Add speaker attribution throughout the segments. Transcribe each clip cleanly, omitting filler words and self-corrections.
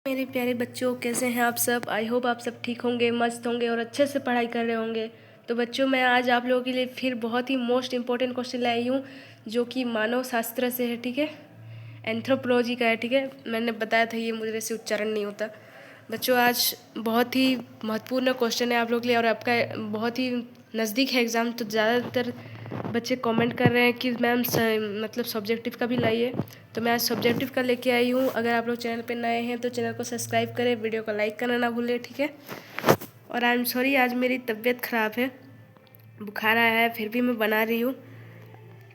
Speaker 1: मेरे प्यारे बच्चों, कैसे हैं आप सब। आई होप आप सब ठीक होंगे, मस्त होंगे और अच्छे से पढ़ाई कर रहे होंगे। तो बच्चों, मैं आज आप लोगों के लिए फिर बहुत ही मोस्ट इम्पोर्टेंट क्वेश्चन लाई हूँ, जो कि मानव शास्त्र से है। ठीक है, एंथ्रोपोलॉजी का है। ठीक है, मैंने बताया था ये मुझे से उच्चारण नहीं होता। बच्चों, आज बहुत ही महत्वपूर्ण क्वेश्चन है आप लोग के लिए, और आपका बहुत ही नज़दीक है एग्ज़ाम। तो ज़्यादातर बच्चे कमेंट कर रहे हैं कि मैम मतलब सब्जेक्टिव का भी लाइए, तो मैं आज सब्जेक्टिव का लेके आई हूँ। अगर आप लोग चैनल पे नए हैं तो चैनल को सब्सक्राइब करें, वीडियो को लाइक करना ना भूलें। ठीक है, और आई एम सॉरी, आज मेरी तबीयत ख़राब है, बुखार आया है, फिर भी मैं बना रही हूँ,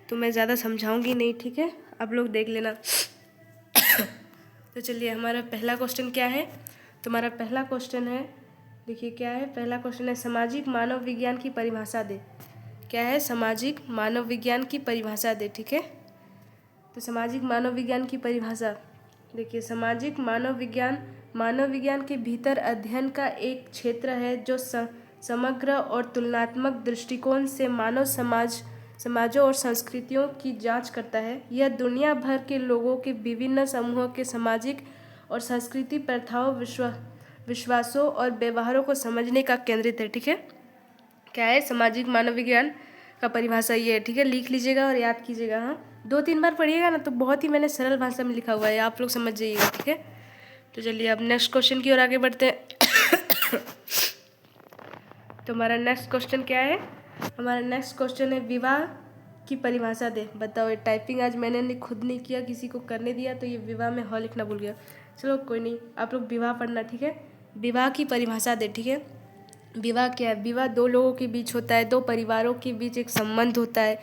Speaker 1: तो मैं ज़्यादा समझाऊँगी नहीं। ठीक है, आप लोग देख लेना। तो चलिए, हमारा पहला क्वेश्चन क्या है। तुम्हारा पहला क्वेश्चन है, देखिए क्या है। पहला क्वेश्चन है, सामाजिक मानव विज्ञान की परिभाषा दे। क्या है? सामाजिक मानव विज्ञान की परिभाषा दे। ठीक है, तो सामाजिक मानव विज्ञान की परिभाषा देखिए। सामाजिक मानव विज्ञान के भीतर अध्ययन का एक क्षेत्र है जो समग्र और तुलनात्मक दृष्टिकोण से मानव समाजों और संस्कृतियों की जांच करता है। यह दुनिया भर के लोगों के विभिन्न समूहों के सामाजिक और सांस्कृतिक प्रथाओं, विश्वासों और व्यवहारों को समझने का केंद्रित है। ठीक है, क्या है? सामाजिक मानव विज्ञान का परिभाषा ये है। ठीक है, लिख लीजिएगा और याद कीजिएगा। हाँ, 2-3 बार पढ़िएगा ना, तो बहुत ही मैंने सरल भाषा में लिखा हुआ है, आप लोग समझ जाइएगा। ठीक है, तो चलिए अब नेक्स्ट क्वेश्चन की ओर आगे बढ़ते हैं। तो हमारा नेक्स्ट क्वेश्चन क्या है? हमारा नेक्स्ट क्वेश्चन है, विवाह की परिभाषा दे। बताओ। ये टाइपिंग आज मैंने खुद नहीं किया, किसी को करने दिया, तो ये विवाह में ह लिखना भूल गया। चलो कोई नहीं, आप लोग विवाह पढ़ना। ठीक है, विवाह की परिभाषा दे। ठीक है, विवाह क्या है? विवाह दो लोगों के बीच होता है, दो परिवारों के बीच एक संबंध होता है।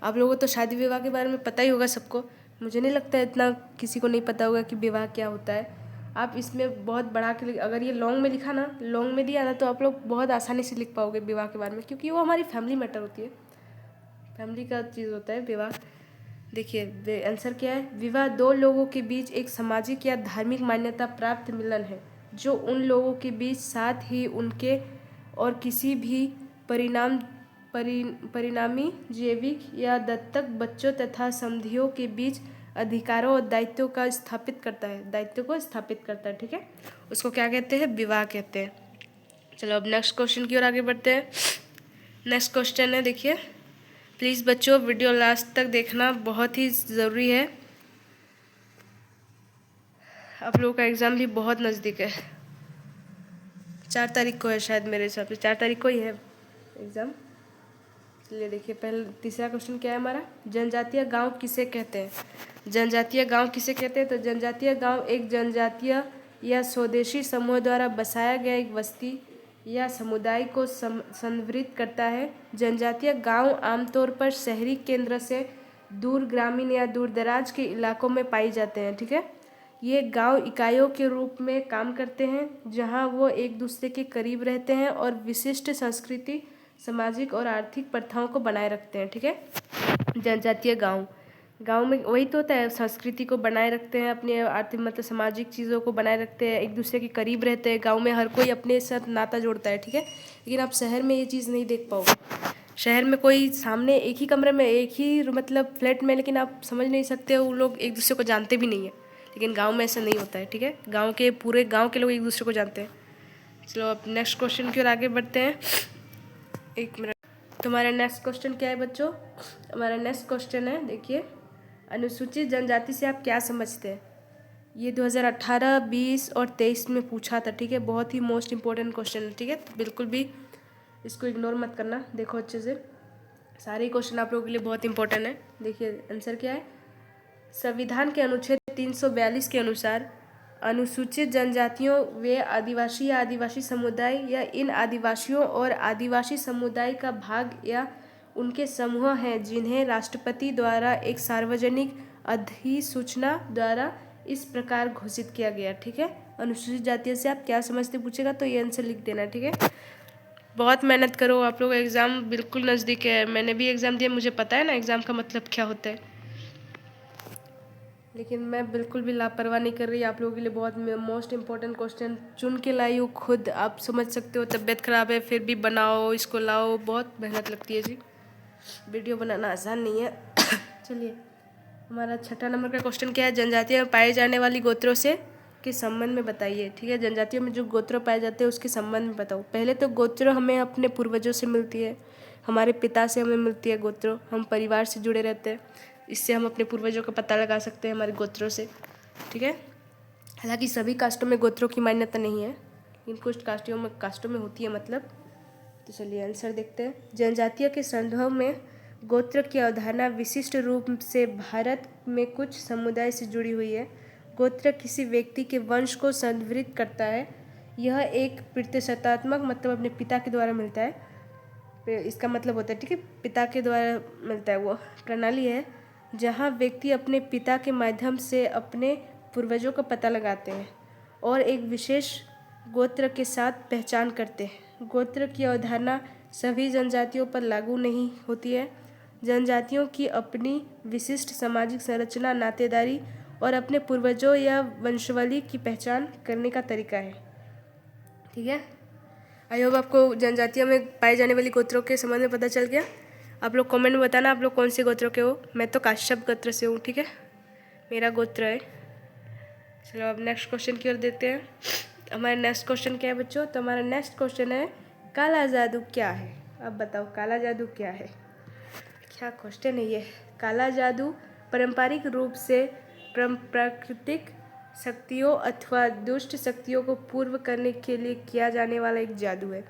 Speaker 1: आप लोगों को तो शादी विवाह के बारे में पता ही होगा सबको, मुझे नहीं लगता इतना किसी को नहीं पता होगा कि विवाह क्या होता है। आप इसमें बहुत बढ़ा के अगर ये लॉन्ग में लिखा ना, लॉन्ग में दिया ना, तो आप लोग बहुत आसानी से लिख पाओगे विवाह के बारे में, क्योंकि वो हमारी फैमिली मैटर होती है, फैमिली का चीज़ होता है विवाह। देखिए आंसर क्या है। विवाह दो लोगों के बीच एक सामाजिक या धार्मिक मान्यता प्राप्त मिलन है, जो उन लोगों के बीच साथ ही उनके और किसी भी परिणामी जैविक या दत्तक बच्चों तथा समधियों के बीच अधिकारों और दायित्वों का स्थापित करता है, दायित्व को स्थापित करता है। ठीक है, उसको क्या कहते हैं? विवाह कहते हैं। चलो अब नेक्स्ट क्वेश्चन की ओर आगे बढ़ते हैं। नेक्स्ट क्वेश्चन है, देखिए प्लीज़ बच्चों वीडियो लास्ट तक देखना, बहुत ही ज़रूरी है। आप लोगों का एग्ज़ाम भी बहुत नज़दीक है, 4 तारीख को है शायद, मेरे हिसाब से 4 तारीख को ही है एग्ज़ाम। चलिए देखिए, पहले तीसरा क्वेश्चन क्या है हमारा। जनजातीय गांव किसे कहते हैं? जनजातीय गांव किसे कहते हैं? तो जनजातीय गांव एक जनजातीय या स्वदेशी समूह द्वारा बसाया गया एक बस्ती या समुदाय को संदर्भित करता है। जनजातीय गांव आमतौर पर शहरी केंद्र से दूर ग्रामीण या दूर दराज के इलाकों में पाई जाते हैं। ठीक है, ये गांव इकाइयों के रूप में काम करते हैं, जहां वो एक दूसरे के करीब रहते हैं और विशिष्ट संस्कृति, सामाजिक और आर्थिक प्रथाओं को बनाए रखते हैं। ठीक है, जनजातीय गांव में वही तो होता है, संस्कृति को बनाए रखते हैं, अपने आर्थिक मतलब सामाजिक चीज़ों को बनाए रखते हैं, एक दूसरे के करीब रहते हैं। गांव में हर कोई अपने साथ नाता जोड़ता है। ठीक है, लेकिन आप शहर में ये चीज़ नहीं देख पाओगे। शहर में कोई सामने एक ही कमरे में, एक ही मतलब फ्लैट में, लेकिन आप समझ नहीं सकते वो लोग एक दूसरे को जानते भी नहीं है। लेकिन गांव में ऐसा नहीं होता है। ठीक है, गांव के पूरे गांव के लोग एक दूसरे को जानते हैं। चलो अब नेक्स्ट क्वेश्चन की ओर आगे बढ़ते हैं। एक मिनट। तुम्हारा नेक्स्ट क्वेश्चन क्या है बच्चों? हमारा नेक्स्ट क्वेश्चन है, देखिए अनुसूचित जनजाति से आप क्या समझते हैं? ये 2018, 20 और 23 में पूछा था। ठीक है, बहुत ही मोस्ट इंपॉर्टेंट क्वेश्चन है। ठीक है, तो बिल्कुल भी इसको इग्नोर मत करना, देखो अच्छे से, सारे क्वेश्चन आप लोगों के लिए बहुत इंपॉर्टेंट है। देखिए आंसर क्या है। संविधान के अनुच्छेद 342 के अनुसार अनुसूचित जनजातियों वे आदिवासी या आदिवासी समुदाय या इन आदिवासियों और आदिवासी समुदाय का भाग या उनके समूह हैं, जिन्हें राष्ट्रपति द्वारा एक सार्वजनिक अधिसूचना द्वारा इस प्रकार घोषित किया गया। ठीक है, अनुसूचित जातियों से आप क्या समझते पूछेगा तो ये आंसर लिख देना। ठीक है, बहुत मेहनत करो, आप लोग एग्ज़ाम बिल्कुल नज़दीक है। मैंने भी एग्ज़ाम दिया, मुझे पता है ना एग्ज़ाम का मतलब क्या होता है, लेकिन मैं बिल्कुल भी लापरवाही नहीं कर रही। आप लोगों के लिए बहुत मोस्ट इंपॉर्टेंट क्वेश्चन चुन के लाई हूँ, खुद आप समझ सकते हो। तबीयत ख़राब है फिर भी बनाओ, इसको लाओ, बहुत मेहनत लगती है जी, वीडियो बनाना आसान नहीं है। चलिए हमारा छठा नंबर का क्वेश्चन क्या है। जनजातियों में पाए जाने वाली गोत्रों से के संबंध में बताइए। ठीक है, जनजातियों में जो गोत्र पाए जाते हैं उसके संबंध में बताओ। पहले तो गोत्र हमें अपने पूर्वजों से मिलती है, हमारे पिता से हमें मिलती है गोत्र, हम परिवार से जुड़े रहते हैं, इससे हम अपने पूर्वजों का पता लगा सकते हैं हमारे गोत्रों से। ठीक है, हालांकि सभी कास्टों में गोत्रों की मान्यता नहीं है, लेकिन कुछ कास्टों में होती है मतलब। तो चलिए आंसर देखते हैं। जनजातियों के संदर्भ में गोत्र की अवधारणा विशिष्ट रूप से भारत में कुछ समुदाय से जुड़ी हुई है। गोत्र किसी व्यक्ति के वंश को संदर्भित करता है। यह एक प्रतिशतात्मक मतलब अपने पिता के द्वारा मिलता है, इसका मतलब होता है, ठीक है, पिता के द्वारा मिलता है, वो प्रणाली है जहाँ व्यक्ति अपने पिता के माध्यम से अपने पूर्वजों का पता लगाते हैं और एक विशेष गोत्र के साथ पहचान करते हैं। गोत्र की अवधारणा सभी जनजातियों पर लागू नहीं होती है। जनजातियों की अपनी विशिष्ट सामाजिक संरचना, नातेदारी और अपने पूर्वजों या वंशावली की पहचान करने का तरीका है। ठीक है, आई होप आपको जनजातियों में पाए जाने वाली गोत्रों के संबंध में पता चल गया। आप लोग कमेंट में बताना आप लोग कौन से गोत्रों के हो। मैं तो काश्यप गोत्र से हूँ। ठीक है, मेरा गोत्र है। चलो अब नेक्स्ट क्वेश्चन की ओर देते हैं। हमारा नेक्स्ट क्वेश्चन क्या है बच्चों? तो हमारा नेक्स्ट क्वेश्चन है काला जादू क्या है? अब बताओ काला जादू क्या है? क्या क्वेश्चन है ये? काला जादू पारंपरिक रूप से प्राकृतिक शक्तियों अथवा दुष्ट शक्तियों को पूर्व करने के लिए किया जाने वाला एक जादू है।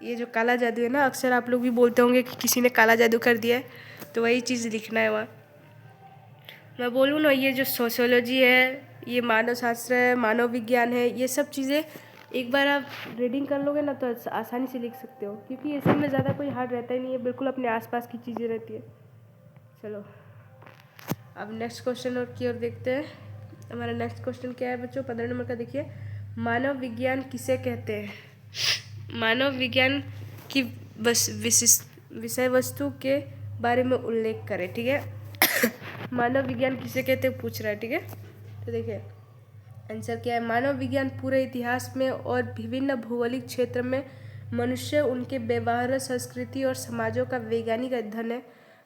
Speaker 1: ये जो काला जादू है ना, अक्सर आप लोग भी बोलते होंगे कि किसी ने काला जादू कर दिया है, तो वही चीज़ लिखना है वहाँ। मैं बोलूँ ना, ये जो सोशियोलॉजी है, ये मानव शास्त्र है, मानव विज्ञान है, ये सब चीज़ें एक बार आप रीडिंग कर लोगे ना तो आसानी से लिख सकते हो, क्योंकि ये सब में ज़्यादा कोई हार्ड रहता ही नहीं है, बिल्कुल अपने आसपास की चीज़ें रहती है। चलो अब नेक्स्ट क्वेश्चन की ओर देखते हैं। हमारा नेक्स्ट क्वेश्चन क्या है बच्चों? 15 नंबर का देखिए। मानव विज्ञान किसे कहते हैं? मानव विज्ञान की विषय वस्तु के बारे में उल्लेख करें। ठीक है, मानव विज्ञान किसे कहते हैं पूछ रहा है। ठीक है, तो देखिए आंसर क्या है। मानव विज्ञान पूरे इतिहास में और विभिन्न भौगोलिक क्षेत्र में मनुष्य, उनके व्यवहार, संस्कृति और समाजों का वैज्ञानिक अध्ययन है।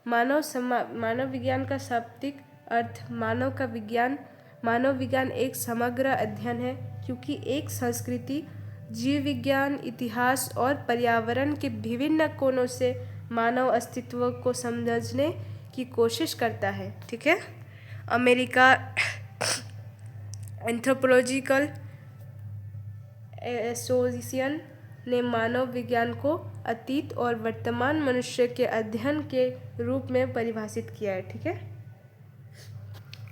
Speaker 1: मानव विज्ञान का शाब्दिक अर्थ मानव विज्ञान एक समग्र अध्ययन है, क्योंकि एक संस्कृति, जीव विज्ञान, इतिहास और पर्यावरण के विभिन्न कोणों से मानव अस्तित्व को समझने की कोशिश करता है। ठीक है, अमेरिका एंथ्रोपोलॉजिकल एसोसिएशन ने मानव विज्ञान को अतीत और वर्तमान मनुष्य के अध्ययन के रूप में परिभाषित किया है। ठीक है,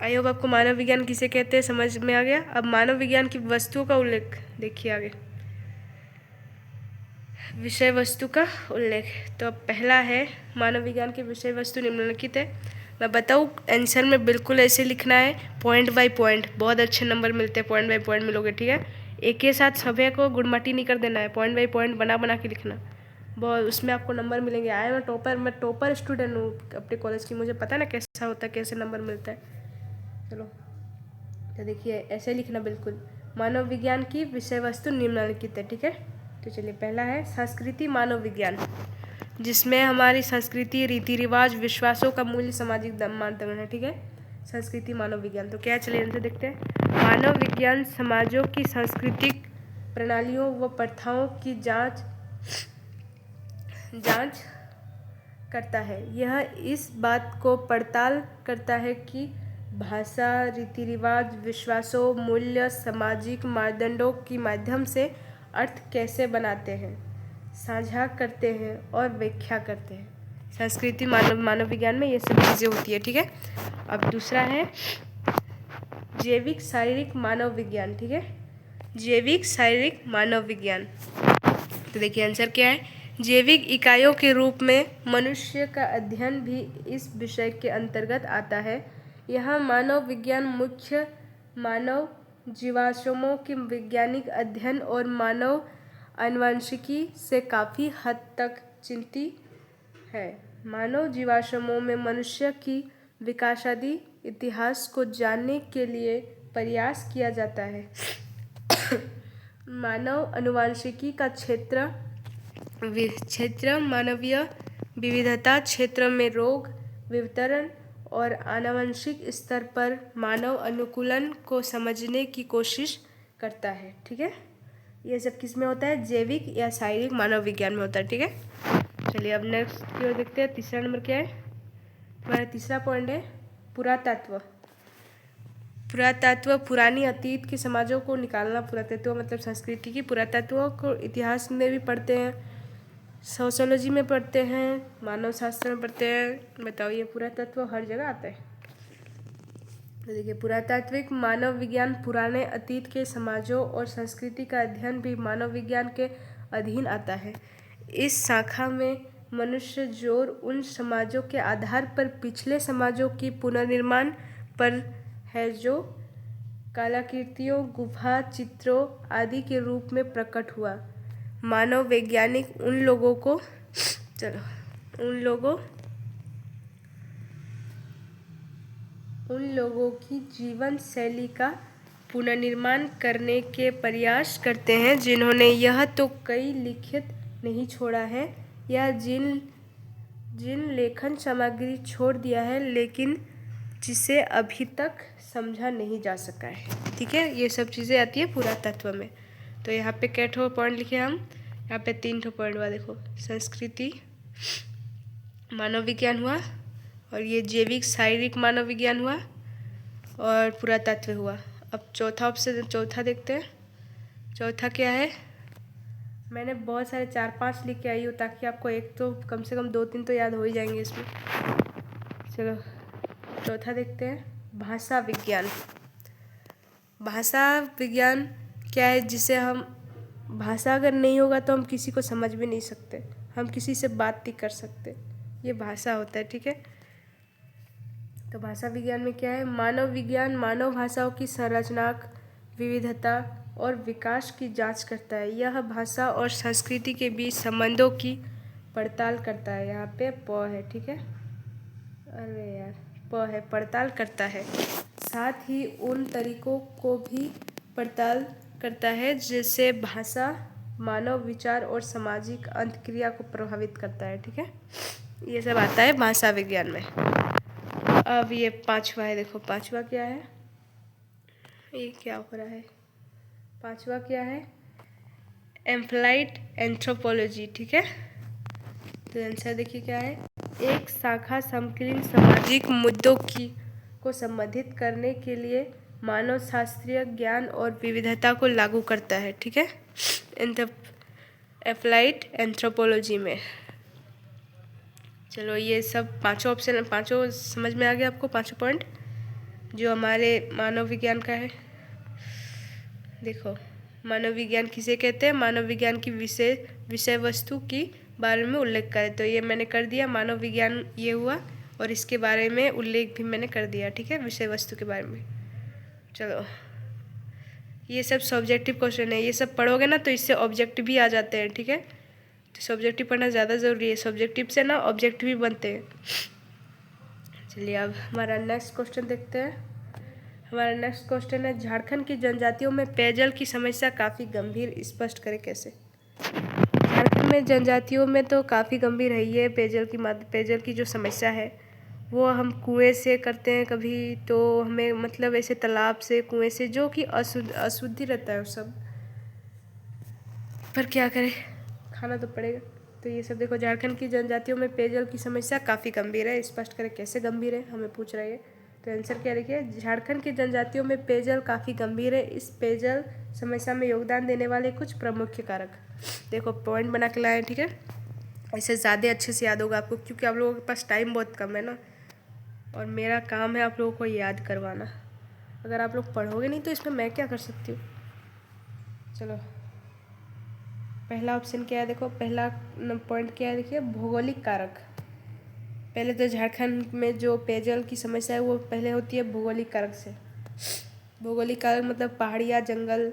Speaker 1: आई होप आपको मानव विज्ञान किसे कहते हैं समझ में आ गया। अब मानव विज्ञान की वस्तुओं का उल्लेख देखिए आगे, विषय वस्तु का उल्लेख। तो अब पहला है मानव विज्ञान की विषय वस्तु निम्नलिखित है। मैं बताऊँ आंसर में बिल्कुल ऐसे लिखना है, पॉइंट बाय पॉइंट, बहुत अच्छे नंबर मिलते हैं पॉइंट बाय पॉइंट मिलोगे। ठीक है, एक के साथ सभी को गुड़माटी नहीं कर देना है, पॉइंट बाय पॉइंट बना के लिखना, बहुत उसमें आपको नंबर मिलेंगे। मैं टॉपर स्टूडेंट हूँ अपने कॉलेज की, मुझे पता ना कैसा होता है, कैसे नंबर मिलता है। चलो तो देखिए ऐसे लिखना बिल्कुल, मानव विज्ञान की विषय वस्तु निम्नलिखित है। ठीक है, तो चलिए पहला है संस्कृति मानव विज्ञान, जिसमें हमारी संस्कृति, रीति रिवाज, विश्वासों का मूल्य, सामाजिक मानदंड है। ठीक है, संस्कृति मानव विज्ञान। तो क्या चलिए इनसे देखते हैं। मानव विज्ञान समाजों की सांस्कृतिक प्रणालियों व प्रथाओं की जांच करता है। यह इस बात को पड़ताल करता है कि भाषा, रीति रिवाज, विश्वासों, मूल्य, सामाजिक मानदंडों के माध्यम से अर्थ कैसे बनाते हैं, साझा करते हैं और व्याख्या करते हैं। संस्कृति मानव विज्ञान में ये सब चीज़ें होती है। ठीक है, अब दूसरा है जैविक शारीरिक मानव विज्ञान। ठीक है, जैविक शारीरिक मानव विज्ञान। तो देखिए आंसर क्या है। जैविक इकाइयों के रूप में मनुष्य का अध्ययन भी इस विषय के अंतर्गत आता है। यह मानव विज्ञान मुख्य मानव जीवाश्मों के वैज्ञानिक अध्ययन और मानव आनुवंशिकी से काफ़ी हद तक चिंतित है। मानव जीवाश्मों में मनुष्य की विकासादि इतिहास को जानने के लिए प्रयास किया जाता है। मानव आनुवंशिकी का क्षेत्र मानवीय विविधता क्षेत्र में रोग वितरण और आनुवंशिक स्तर पर मानव अनुकूलन को समझने की कोशिश करता है। ठीक है, ये सब किस में होता है? जैविक या शारीरिक मानव विज्ञान में होता है। ठीक है, चलिए अब नेक्स्ट की ओर देखते हैं। तीसरा नंबर क्या है हमारा? तीसरा पॉइंट है पुरातत्व। पुरातत्व पुरानी अतीत के समाजों को निकालना। पुरातत्व मतलब संस्कृति की। पुरातत्व को इतिहास में भी पढ़ते हैं, सोशियोलॉजी में पढ़ते हैं, मानव शास्त्र में पढ़ते हैं। बताओ, ये पुरातत्व हर जगह आता है। तो देखिए, पुरातात्विक मानव विज्ञान पुराने अतीत के समाजों और संस्कृति का अध्ययन भी मानव विज्ञान के अधीन आता है। इस शाखा में मनुष्य जोर उन समाजों के आधार पर पिछले समाजों की पुनर्निर्माण पर है जो कलाकृतियों, गुफा चित्रों आदि के रूप में प्रकट हुआ। मानव वैज्ञानिक उन लोगों की जीवन शैली का पुनर्निर्माण करने के प्रयास करते हैं जिन्होंने यह तो कई लिखित नहीं छोड़ा है या जिन लेखन सामग्री छोड़ दिया है लेकिन जिसे अभी तक समझा नहीं जा सका है। ठीक है, ये सब चीज़ें आती है पुरातत्व में। तो यहाँ पे क्या ठो पॉइंट लिखे हम? यहाँ पे 3 ठो पॉइंट हुआ। देखो, संस्कृति मानव विज्ञान हुआ, और ये जैविक शारीरिक मानव विज्ञान हुआ, और पुरातत्व हुआ। अब चौथा ऑप्शन, चौथा देखते हैं। चौथा क्या है? मैंने बहुत सारे 4-5 लिख के आई हूँ ताकि आपको एक तो कम से कम 2-3 तो याद हो ही जाएंगे इसमें। चलो चौथा देखते हैं, भाषा विज्ञान। भाषा विज्ञान क्या है? जिसे हम, भाषा अगर नहीं होगा तो हम किसी को समझ भी नहीं सकते, हम किसी से बात नहीं कर सकते, ये भाषा होता है। ठीक है, तो भाषा विज्ञान में क्या है? मानव विज्ञान मानव भाषाओं की संरचनाक विविधता और विकास की जांच करता है। यह भाषा और संस्कृति के बीच संबंधों की पड़ताल करता है। यहाँ पे प है। ठीक है, अरे यार प है, पड़ताल करता है। साथ ही उन तरीकों को भी पड़ताल करता है जिससे भाषा मानव विचार और सामाजिक अंतक्रिया को प्रभावित करता है। ठीक है, ये सब आता है भाषा विज्ञान में। अब ये पांचवा है। देखो पांचवा क्या है? ये क्या हो रहा है? पांचवा क्या है? Implied anthropology. ठीक है, तो आंसर देखिए क्या है? एक शाखा समकालीन सामाजिक मुद्दों को संबोधित करने के लिए मानव शास्त्रीय ज्ञान और विविधता को लागू करता है। ठीक है, एप्लाइड एंथ्रोपोलॉजी में। चलो ये सब पांचों ऑप्शन, पांचों समझ में आ गया आपको? पांचों पॉइंट जो हमारे मानव विज्ञान का है। देखो, मानव विज्ञान किसे कहते हैं? मानव विज्ञान की विषय वस्तु की बारे में उल्लेख करें। तो ये मैंने कर दिया, मानव विज्ञान ये हुआ, और इसके बारे में उल्लेख भी मैंने कर दिया। ठीक है, विषय वस्तु के बारे में। चलो, ये सब सब्जेक्टिव क्वेश्चन है, ये सब पढ़ोगे ना तो इससे ऑब्जेक्टिव भी आ जाते हैं। ठीक है, तो सब्जेक्टिव पढ़ना ज़्यादा ज़रूरी है, सब्जेक्टिव से ना ऑब्जेक्टिव भी बनते हैं। चलिए अब हमारा नेक्स्ट क्वेश्चन देखते हैं। हमारा नेक्स्ट क्वेश्चन है, झारखंड की जनजातियों में पेयजल की समस्या काफ़ी गंभीर, स्पष्ट करें कैसे? झारखंड में जनजातियों में तो काफ़ी गंभीर है ये पेयजल की जो समस्या है, वो हम कुएं से करते हैं कभी, तो हमें मतलब ऐसे तालाब से, कुएं से, जो कि अशुद्धि रहता है सब, पर क्या करें, खाना तो पड़ेगा। तो ये सब देखो, झारखंड की जनजातियों में पेयजल की समस्या काफ़ी गंभीर है, स्पष्ट करें कैसे गंभीर है, हमें पूछ रही है। तो आंसर क्या लिखिए? झारखंड की जनजातियों में पेयजल काफ़ी गंभीर है। इस पेयजल समस्या में योगदान देने वाले कुछ प्रमुख कारक। देखो पॉइंट बना के लाए। ठीक है, ऐसे ज़्यादा अच्छे से याद होगा आपको, क्योंकि आप लोगों के पास टाइम बहुत कम है ना, और मेरा काम है आप लोगों को याद करवाना। अगर आप लोग पढ़ोगे नहीं तो इसमें मैं क्या कर सकती हूँ। चलो, पहला ऑप्शन क्या है? देखो पहला पॉइंट क्या है? देखिए, भौगोलिक कारक। पहले तो झारखंड में जो पेयजल की समस्या है वो पहले होती है भौगोलिक कारक से। भौगोलिक कारक मतलब पहाड़ियाँ, जंगल।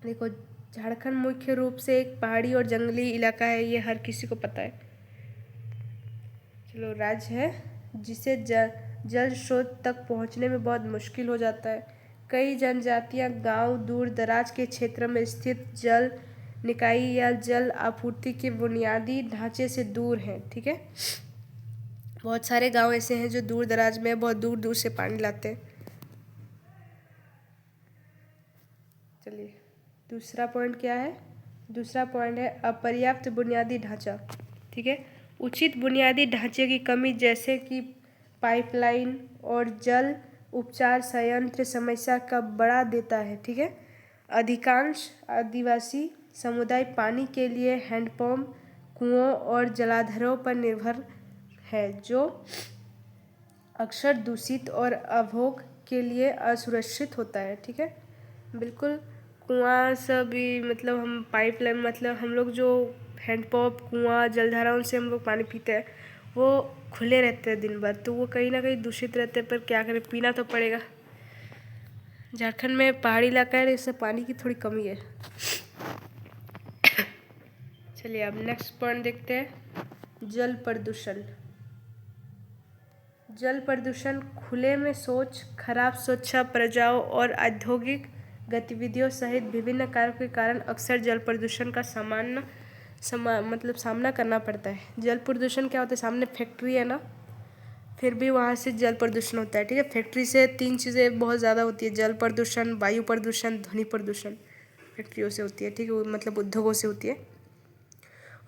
Speaker 1: देखो, झारखंड मुख्य रूप से एक पहाड़ी और जंगली इलाका है, ये हर किसी को पता है। चलो, राज्य है जिसे जल स्रोत तक पहुंचने में बहुत मुश्किल हो जाता है। कई जनजातियां गांव, दूर दराज के क्षेत्र में स्थित जल निकाय या जल आपूर्ति के बुनियादी ढांचे से दूर हैं। ठीक है, बहुत सारे गांव ऐसे हैं जो दूर दराज में बहुत दूर दूर से पानी लाते हैं। चलिए दूसरा पॉइंट क्या है? दूसरा पॉइंट है अपर्याप्त बुनियादी ढांचा। ठीक है, उचित बुनियादी ढांचे की कमी जैसे कि पाइपलाइन और जल उपचार संयंत्र समस्या का बढ़ा देता है। ठीक है, अधिकांश आदिवासी समुदाय पानी के लिए हैंडपंप, कुओं और जलाधारों पर निर्भर है, जो अक्सर दूषित और अभोग के लिए असुरक्षित होता है। ठीक है, बिल्कुल कुआं से भी मतलब हम पाइपलाइन मतलब हम लोग जो हैंडपंप, कुआं, जलधाराओं से हम लोग पानी पीते हैं वो खुले रहते हैं दिन भर, तो वो कहीं ना कहीं दूषित रहते हैं, पर क्या करें, पीना तो पड़ेगा। झारखंड में पहाड़ी इलाका है, इससे पानी की थोड़ी कमी है। चलिए अब नेक्स्ट पॉइंट देखते हैं, जल प्रदूषण। जल प्रदूषण खुले में शौच, खराब स्वच्छता प्रजाओं और औद्योगिक गतिविधियों सहित विभिन्न कारकों के कारण अक्सर जल प्रदूषण का सामना करना पड़ता है। जल प्रदूषण क्या होता है? सामने फैक्ट्री है ना, फिर भी वहाँ से जल प्रदूषण होता है। ठीक है, फैक्ट्री से 3 चीज़ें बहुत ज़्यादा होती है, जल प्रदूषण, वायु प्रदूषण, ध्वनि प्रदूषण। फैक्ट्रियों से होती है, ठीक है, मतलब उद्योगों से होती है।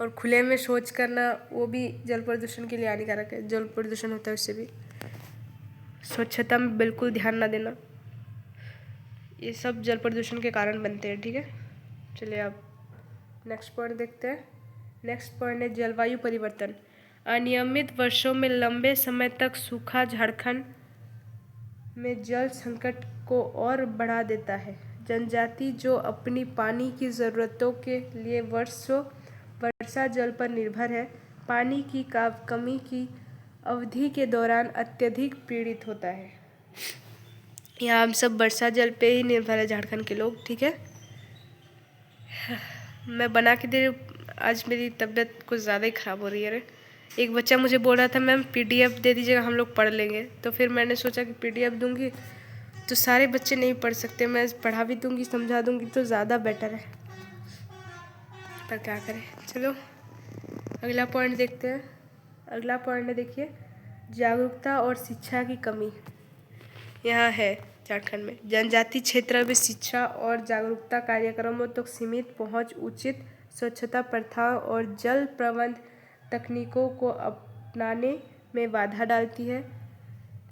Speaker 1: और खुले में शौच करना वो भी जल प्रदूषण के लिए हानिकारक है, जल प्रदूषण होता है उससे भी। स्वच्छता में बिल्कुल ध्यान ना देना, ये सब जल प्रदूषण के कारण बनते हैं। ठीक है, चलिए अब नेक्स्ट पॉइंट देखते हैं। नेक्स्ट पॉइंट है जलवायु परिवर्तन। अनियमित वर्षों में लंबे समय तक सूखा झारखंड में जल संकट को और बढ़ा देता है। जनजाति जो अपनी पानी की ज़रूरतों के लिए वर्षों वर्षा जल पर निर्भर है, पानी की कमी की अवधि के दौरान अत्यधिक पीड़ित होता है। यहाँ हम सब वर्षा जल पे ही निर्भर है झारखंड के लोग। ठीक है, मैं बना के दे, आज मेरी तबीयत कुछ ज़्यादा ही ख़राब हो रही है। एक बच्चा मुझे बोल रहा था मैम PDF दे दीजिएगा, हम लोग पढ़ लेंगे, तो फिर मैंने सोचा कि PDF दूंगी तो सारे बच्चे नहीं पढ़ सकते, मैं पढ़ा भी दूंगी, समझा दूंगी तो ज़्यादा बेटर है, पर क्या करें। चलो अगला पॉइंट देखते हैं। अगला पॉइंट है, देखिए, जागरूकता और शिक्षा की कमी। यहाँ है झारखंड में जनजाति क्षेत्र में शिक्षा और जागरूकता कार्यक्रमों तक सीमित पहुँच, उचित स्वच्छता प्रथाओं और जल प्रबंध तकनीकों को अपनाने में बाधा डालती है।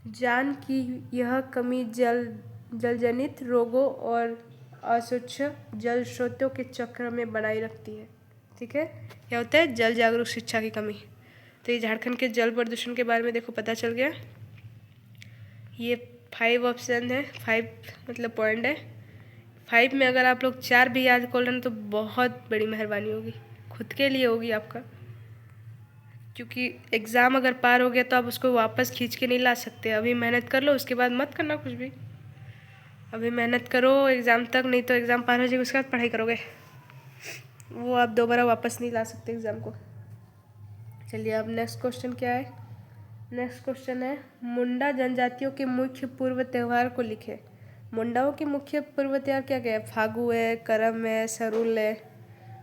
Speaker 1: जान की यह कमी जलजनित रोगों और अस्वच्छ जल स्रोतों के चक्र में बनाए रखती है। ठीक है, क्या होता है? जल जागरूक शिक्षा की कमी। तो ये झारखंड के जल प्रदूषण के बारे में देखो पता चल गया। ये 5 ऑप्शन है, 5 मतलब पॉइंट है। 5 में अगर आप लोग 4 भी याद कर लें तो बहुत बड़ी मेहरबानी होगी, खुद के लिए होगी आपका, क्योंकि एग्ज़ाम अगर पार हो गया तो आप उसको वापस खींच के नहीं ला सकते। अभी मेहनत कर लो, उसके बाद मत करना कुछ भी। अभी मेहनत करो एग्ज़ाम तक, नहीं तो एग्ज़ाम पार हो जाएगा उसके बाद पढ़ाई करोगे, वो आप दोबारा वापस नहीं ला सकते एग्ज़ाम को। चलिए अब नेक्स्ट क्वेश्चन क्या है? नेक्स्ट क्वेश्चन है मुंडा जनजातियों के मुख्य पूर्व त्यौहार को लिखे। मुंडाओं के मुख्य पूर्व त्यौहार क्या क्या है? फागु है, करम है, सरुल है।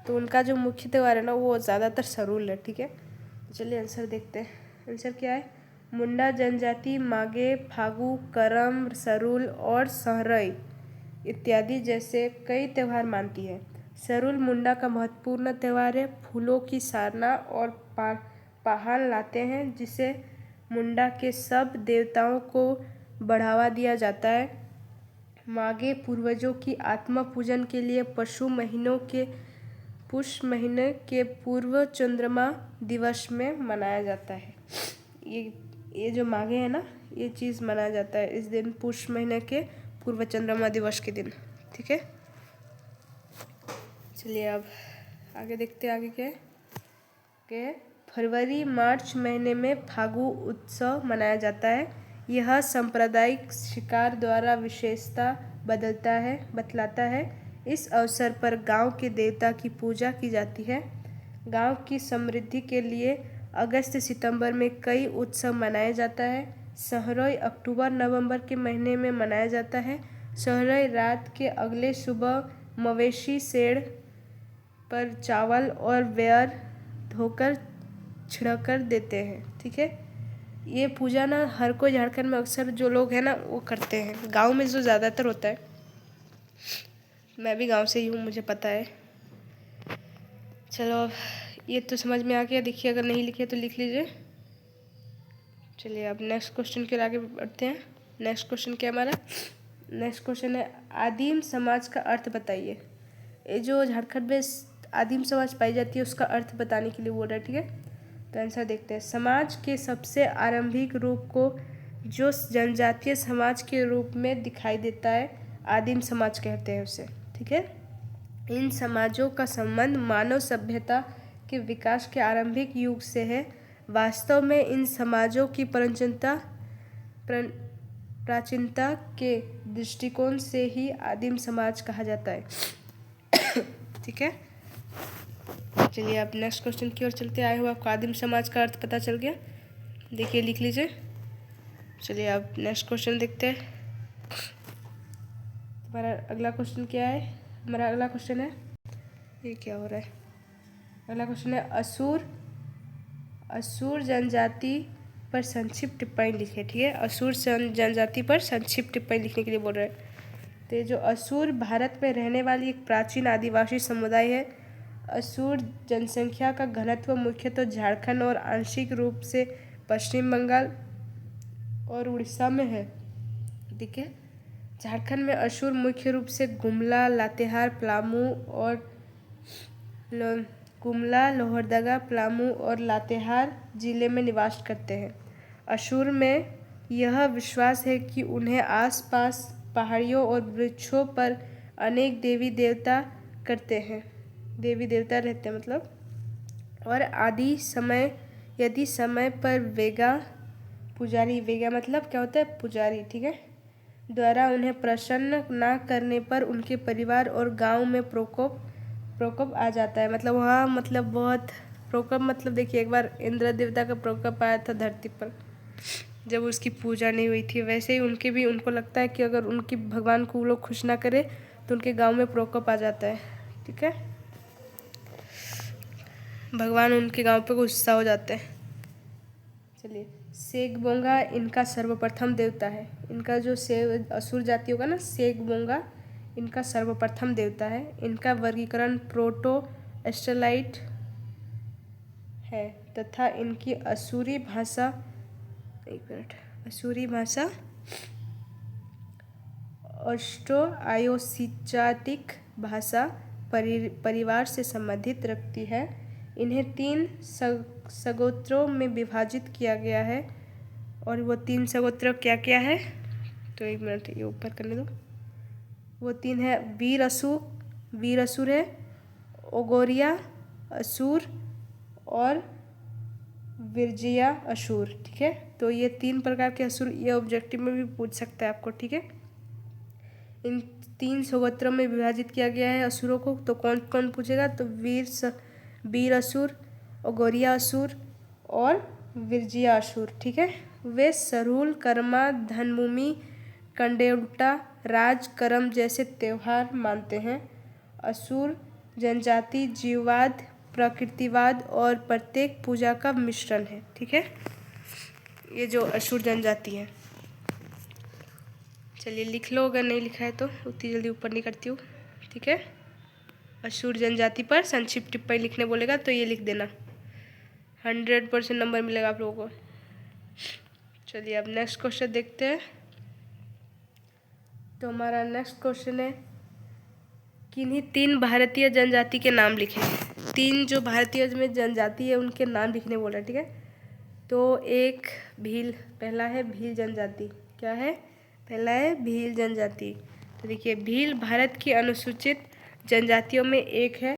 Speaker 1: तो उनका जो मुख्य त्यौहार है ना वो ज़्यादातर सरुल है। ठीक है, चलिए आंसर देखते हैं। आंसर क्या है? मुंडा जनजाति माघे, फागु, करम, सरुल और सहरई इत्यादि जैसे कई त्यौहार मानती है। सरुल मुंडा का महत्वपूर्ण त्यौहार है। फूलों की सारना और पहाड़ लाते हैं, जिसे मुंडा के सब देवताओं को बढ़ावा दिया जाता है। माघे पूर्वजों की आत्मा पूजन के लिए पुष्य महीने के पूर्व चंद्रमा दिवस में मनाया जाता है। ये जो माघे है ना, ये चीज़ मनाया जाता है इस दिन, पुष्य महीने के पूर्व चंद्रमा दिवस के दिन। ठीक है, चलिए अब आगे देखते हैं। आगे क्या है? फरवरी मार्च महीने में फागु उत्सव मनाया जाता है। यह सांप्रदायिक शिकार द्वारा विशेषता बतलाता है। इस अवसर पर गांव के देवता की पूजा की जाती है। गांव की समृद्धि के लिए अगस्त सितंबर में कई उत्सव मनाया जाता है। सहरई अक्टूबर नवंबर के महीने में मनाया जाता है। सहरई रात के अगले सुबह मवेशी शेड़ पर चावल और बेर धोकर छिड़कर देते हैं। ठीक है, ये पूजा ना हर कोई झारखंड में अक्सर जो लोग हैं ना वो करते हैं, गांव में जो ज़्यादातर होता है। मैं भी गांव से ही हूँ, मुझे पता है। चलो ये तो समझ में आ गया। देखिए अगर नहीं लिखे तो लिख लीजिए। चलिए अब नेक्स्ट क्वेश्चन के आगे बढ़ते हैं। नेक्स्ट क्वेश्चन क्या हमारा? नेक्स्ट क्वेश्चन है आदिम समाज का अर्थ बताइए। ये जो झारखंड में आदिम समाज पाई जाती है उसका अर्थ बताने के लिए बोल रहा है, ठीक है। तो आंसर देखते हैं। समाज के सबसे आरंभिक रूप को जो जनजातीय समाज के रूप में दिखाई देता है आदिम समाज कहते हैं उसे, ठीक है। इन समाजों का संबंध मानव सभ्यता के विकास के आरंभिक युग से है। वास्तव में इन समाजों की प्राचीनता के दृष्टिकोण से ही आदिम समाज कहा जाता है, ठीक है। चलिए अब नेक्स्ट क्वेश्चन की ओर चलते आए हुए। आपको आदिम समाज का अर्थ पता चल गया, देखिए लिख लीजिए। चलिए अब नेक्स्ट क्वेश्चन देखते हैं। हमारा अगला क्वेश्चन क्या है? हमारा अगला क्वेश्चन है, ये क्या हो रहा है? अगला क्वेश्चन है असुर जनजाति पर संक्षिप्त टिप्पणी लिखे, ठीक है। असुर जनजाति पर संक्षिप्त टिप्पणी लिखने के लिए बोल रहे हैं। तो ये जो असुर भारत में रहने वाली एक प्राचीन आदिवासी समुदाय है। असुर जनसंख्या का घनत्व मुख्यतः झारखंड और आंशिक रूप से पश्चिम बंगाल और उड़ीसा में है, ठीक है। झारखंड में असुर मुख्य रूप से गुमला, लातेहार, प्लामू और लोहरदगा, प्लामू और लातेहार जिले में निवास करते हैं। असुर में यह विश्वास है कि उन्हें आसपास पहाड़ियों और वृक्षों पर अनेक देवी देवता रहते हैं मतलब। और यदि समय पर वेगा मतलब क्या होता है? पुजारी, ठीक है, द्वारा उन्हें प्रसन्न ना करने पर उनके परिवार और गांव में प्रकोप आ जाता है। मतलब वहाँ मतलब बहुत प्रकोप, मतलब देखिए एक बार इंद्र देवता का प्रकोप आया था धरती पर जब उसकी पूजा नहीं हुई थी। वैसे ही उनको लगता है कि अगर उनकी भगवान को वो लोग खुश ना करे तो उनके गांव में प्रकोप आ जाता है, ठीक है। भगवान उनके गांव पे गुस्सा हो जाते हैं। चलिए सेगबोंगा इनका सर्वप्रथम देवता है। इनका जो असुर जाति होगा ना, सेगबोंगा इनका सर्वप्रथम देवता है। इनका वर्गीकरण प्रोटो एस्ट्रलाइट है तथा इनकी असुरी भाषा ऑस्ट्रो आयोसिचाटिक भाषा परिवार से संबंधित रखती है। इन्हें 3 सगोत्रों में विभाजित किया गया है। और वो 3 सगोत्र क्या क्या है? तो एक मिनट ये ऊपर करने दो। वो 3 है वीर असुर है, ओगोरिया असुर और विरजिया असुर, ठीक है। तो ये 3 प्रकार के असुर ये ऑब्जेक्टिव में भी पूछ सकता है आपको, ठीक है। इन 3 सगोत्रों में विभाजित किया गया है असुरों को। तो कौन कौन पूछेगा? तो वीर असुर, ओगोरिया असुर और विरजिया असुर, ठीक है। वे सरूल, कर्मा, धनमुमि, कंडेउल्टा, राज करम जैसे त्योहार मानते हैं। असुर जनजाति जीववाद, प्रकृतिवाद और प्रत्येक पूजा का मिश्रण है, ठीक है। ये जो असुर जनजाति है, चलिए लिख लो, अगर नहीं लिखा है तो उतनी जल्दी ऊपर नहीं करती हूँ, ठीक है। असुर जनजाति पर संक्षिप्त टिप्पणी लिखने बोलेगा तो ये लिख देना, 100% नंबर मिलेगा आप लोगों को। चलिए अब नेक्स्ट क्वेश्चन देखते हैं। तो हमारा नेक्स्ट क्वेश्चन है किन्हीं 3 भारतीय जनजाति के नाम लिखें। 3 जो भारतीय में जनजाति है उनके नाम लिखने बोल रहा है, ठीक है। तो पहला है भील जनजाति। क्या है? पहला है भील जनजाति। तो देखिए भील भारत की अनुसूचित जनजातियों में एक है।